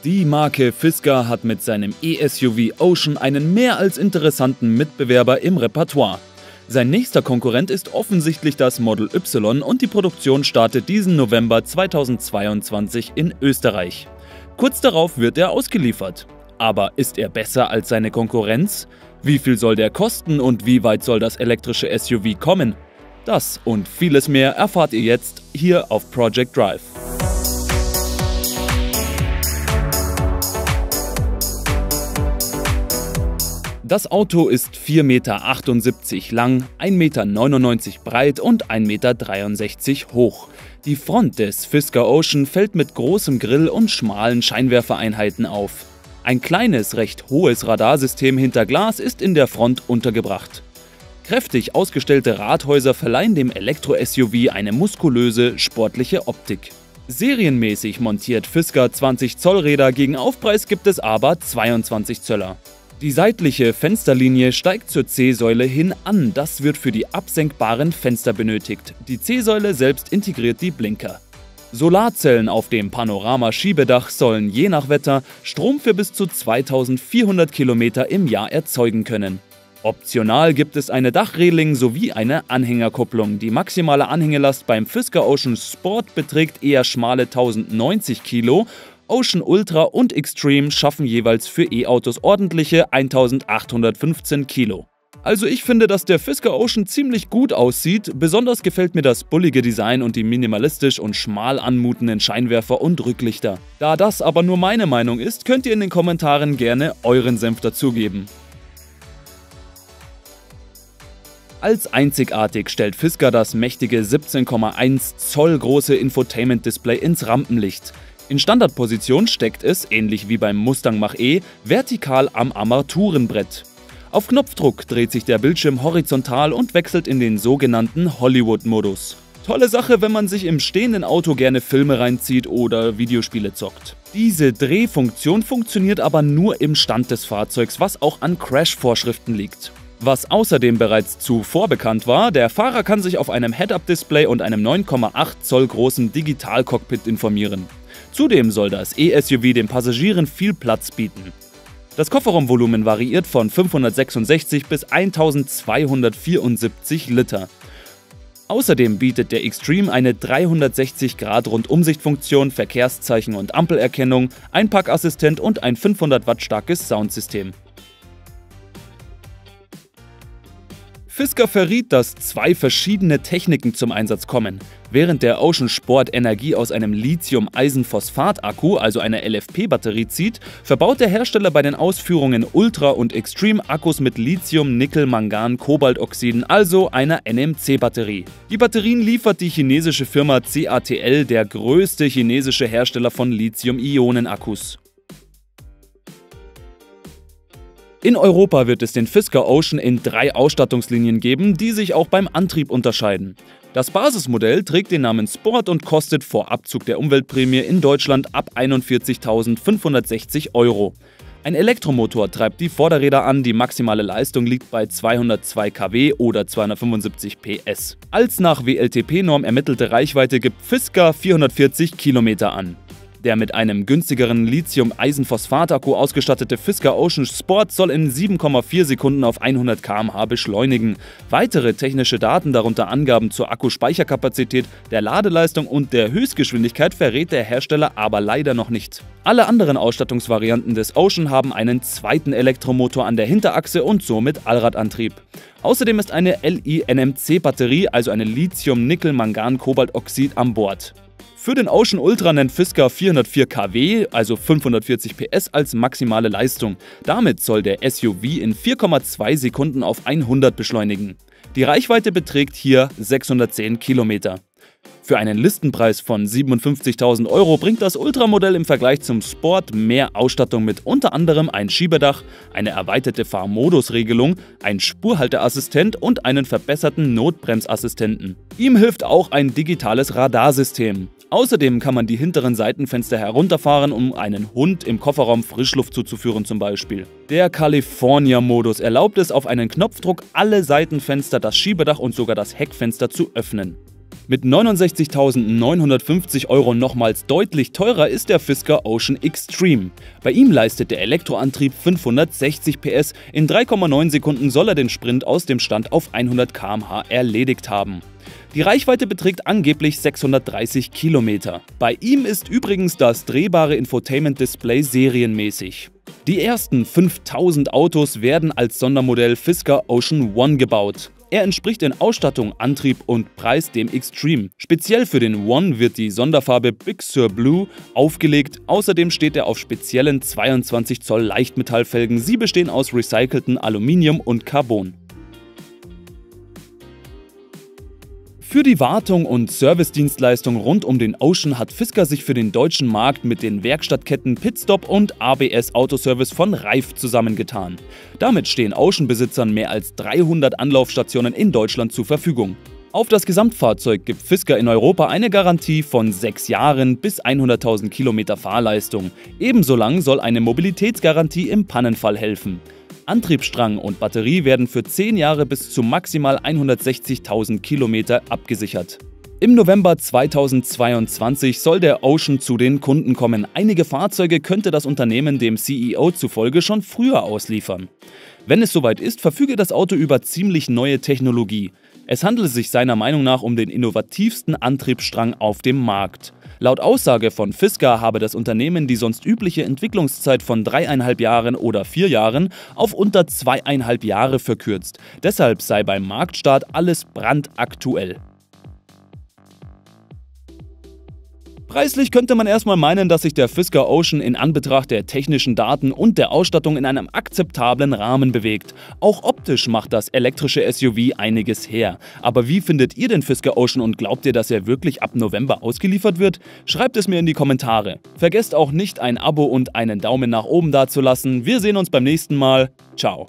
Die Marke Fisker hat mit seinem E-SUV Ocean einen mehr als interessanten Mitbewerber im Repertoire. Sein nächster Konkurrent ist offensichtlich das Model Y und die Produktion startet diesen November 2022 in Österreich. Kurz darauf wird er ausgeliefert. Aber ist er besser als seine Konkurrenz? Wie viel soll der kosten und wie weit soll das elektrische SUV kommen? Das und vieles mehr erfahrt ihr jetzt hier auf Project Drive. Das Auto ist 4,78 Meter lang, 1,99 Meter breit und 1,63 Meter hoch. Die Front des Fisker Ocean fällt mit großem Grill und schmalen Scheinwerfereinheiten auf. Ein kleines, recht hohes Radarsystem hinter Glas ist in der Front untergebracht. Kräftig ausgestellte Radhäuser verleihen dem Elektro-SUV eine muskulöse, sportliche Optik. Serienmäßig montiert Fisker 20 Zoll Räder, gegen Aufpreis gibt es aber 22 Zöller. Die seitliche Fensterlinie steigt zur C-Säule hin an, das wird für die absenkbaren Fenster benötigt. Die C-Säule selbst integriert die Blinker. Solarzellen auf dem Panorama-Schiebedach sollen je nach Wetter Strom für bis zu 2400 Kilometer im Jahr erzeugen können. Optional gibt es eine Dachreling sowie eine Anhängerkupplung. Die maximale Anhängelast beim Fisker Ocean Sport beträgt eher schmale 1090 Kilo. Ocean Ultra und Extreme schaffen jeweils für E-Autos ordentliche 1815 Kilo. Also ich finde, dass der Fisker Ocean ziemlich gut aussieht, besonders gefällt mir das bullige Design und die minimalistisch und schmal anmutenden Scheinwerfer und Rücklichter. Da das aber nur meine Meinung ist, könnt ihr in den Kommentaren gerne euren Senf dazugeben. Als einzigartig stellt Fisker das mächtige 17,1 Zoll große Infotainment-Display ins Rampenlicht. In Standardposition steckt es, ähnlich wie beim Mustang Mach-E, vertikal am Armaturenbrett. Auf Knopfdruck dreht sich der Bildschirm horizontal und wechselt in den sogenannten Hollywood-Modus. Tolle Sache, wenn man sich im stehenden Auto gerne Filme reinzieht oder Videospiele zockt. Diese Drehfunktion funktioniert aber nur im Stand des Fahrzeugs, was auch an Crash-Vorschriften liegt. Was außerdem bereits zuvor bekannt war, der Fahrer kann sich auf einem Head-Up-Display und einem 9,8 Zoll großen Digital-Cockpit informieren. Zudem soll das E-SUV den Passagieren viel Platz bieten. Das Kofferraumvolumen variiert von 566 bis 1274 Liter. Außerdem bietet der Extreme eine 360-Grad-Rundumsichtfunktion, Verkehrszeichen- und Ampelerkennung, Einparkassistent und ein 500 Watt starkes Soundsystem. Fisker verriet, dass zwei verschiedene Techniken zum Einsatz kommen. Während der Ocean Sport Energie aus einem Lithium-Eisenphosphat-Akku, also einer LFP-Batterie, zieht, verbaut der Hersteller bei den Ausführungen Ultra und Extreme Akkus mit Lithium, Nickel, Mangan, Kobaltoxiden, also einer NMC-Batterie. Die Batterien liefert die chinesische Firma CATL, der größte chinesische Hersteller von Lithium-Ionen-Akkus. In Europa wird es den Fisker Ocean in 3 Ausstattungslinien geben, die sich auch beim Antrieb unterscheiden. Das Basismodell trägt den Namen Sport und kostet vor Abzug der Umweltprämie in Deutschland ab 41.560 €. Ein Elektromotor treibt die Vorderräder an, die maximale Leistung liegt bei 202 kW oder 275 PS. Als nach WLTP-Norm ermittelte Reichweite gibt Fisker 440 Kilometer an. Der mit einem günstigeren Lithium-Eisenphosphat-Akku ausgestattete Fisker Ocean Sport soll in 7,4 Sekunden auf 100 km/h beschleunigen. Weitere technische Daten, darunter Angaben zur Akkuspeicherkapazität, der Ladeleistung und der Höchstgeschwindigkeit, verrät der Hersteller aber leider noch nicht. Alle anderen Ausstattungsvarianten des Ocean haben einen zweiten Elektromotor an der Hinterachse und somit Allradantrieb. Außerdem ist eine LiNMC-Batterie, also eine Lithium-Nickel-Mangan-Kobaltoxid, an Bord. Für den Ocean Ultra nennt Fisker 404 kW, also 540 PS, als maximale Leistung. Damit soll der SUV in 4,2 Sekunden auf 100 beschleunigen. Die Reichweite beträgt hier 610 Kilometer. Für einen Listenpreis von 57.000 € bringt das Ultramodell im Vergleich zum Sport mehr Ausstattung mit unter anderem ein Schiebedach, eine erweiterte Fahrmodusregelung, ein Spurhalteassistent und einen verbesserten Notbremsassistenten. Ihm hilft auch ein digitales Radarsystem. Außerdem kann man die hinteren Seitenfenster herunterfahren, um einen Hund im Kofferraum Frischluft zuzuführen zum Beispiel. Der California-Modus erlaubt es, auf einen Knopfdruck alle Seitenfenster, das Schiebedach und sogar das Heckfenster zu öffnen. Mit 69.950 € nochmals deutlich teurer ist der Fisker Ocean Extreme. Bei ihm leistet der Elektroantrieb 560 PS, in 3,9 Sekunden soll er den Sprint aus dem Stand auf 100 km/h erledigt haben. Die Reichweite beträgt angeblich 630 Kilometer. Bei ihm ist übrigens das drehbare Infotainment-Display serienmäßig. Die ersten 5000 Autos werden als Sondermodell Fisker Ocean One gebaut. Er entspricht in Ausstattung, Antrieb und Preis dem Extreme. Speziell für den One wird die Sonderfarbe Big Sur Blue aufgelegt. Außerdem steht er auf speziellen 22 Zoll Leichtmetallfelgen. Sie bestehen aus recyceltem Aluminium und Carbon. Für die Wartung und Servicedienstleistung rund um den Ocean hat Fisker sich für den deutschen Markt mit den Werkstattketten Pitstop und ABS Autoservice von Reif zusammengetan. Damit stehen Ocean-Besitzern mehr als 300 Anlaufstationen in Deutschland zur Verfügung. Auf das Gesamtfahrzeug gibt Fisker in Europa eine Garantie von 6 Jahren bis 100.000 Kilometer Fahrleistung. Ebenso lang soll eine Mobilitätsgarantie im Pannenfall helfen. Antriebsstrang und Batterie werden für 10 Jahre bis zu maximal 160.000 Kilometer abgesichert. Im November 2022 soll der Ocean zu den Kunden kommen. Einige Fahrzeuge könnte das Unternehmen dem CEO zufolge schon früher ausliefern. Wenn es soweit ist, verfüge das Auto über ziemlich neue Technologie. Es handele sich seiner Meinung nach um den innovativsten Antriebsstrang auf dem Markt. Laut Aussage von Fisker habe das Unternehmen die sonst übliche Entwicklungszeit von 3,5 Jahren oder 4 Jahren auf unter 2,5 Jahre verkürzt. Deshalb sei beim Marktstart alles brandaktuell. Preislich könnte man erstmal meinen, dass sich der Fisker Ocean in Anbetracht der technischen Daten und der Ausstattung in einem akzeptablen Rahmen bewegt. Auch optisch macht das elektrische SUV einiges her. Aber wie findet ihr den Fisker Ocean und glaubt ihr, dass er wirklich ab November ausgeliefert wird? Schreibt es mir in die Kommentare. Vergesst auch nicht, ein Abo und einen Daumen nach oben dazulassen. Wir sehen uns beim nächsten Mal. Ciao.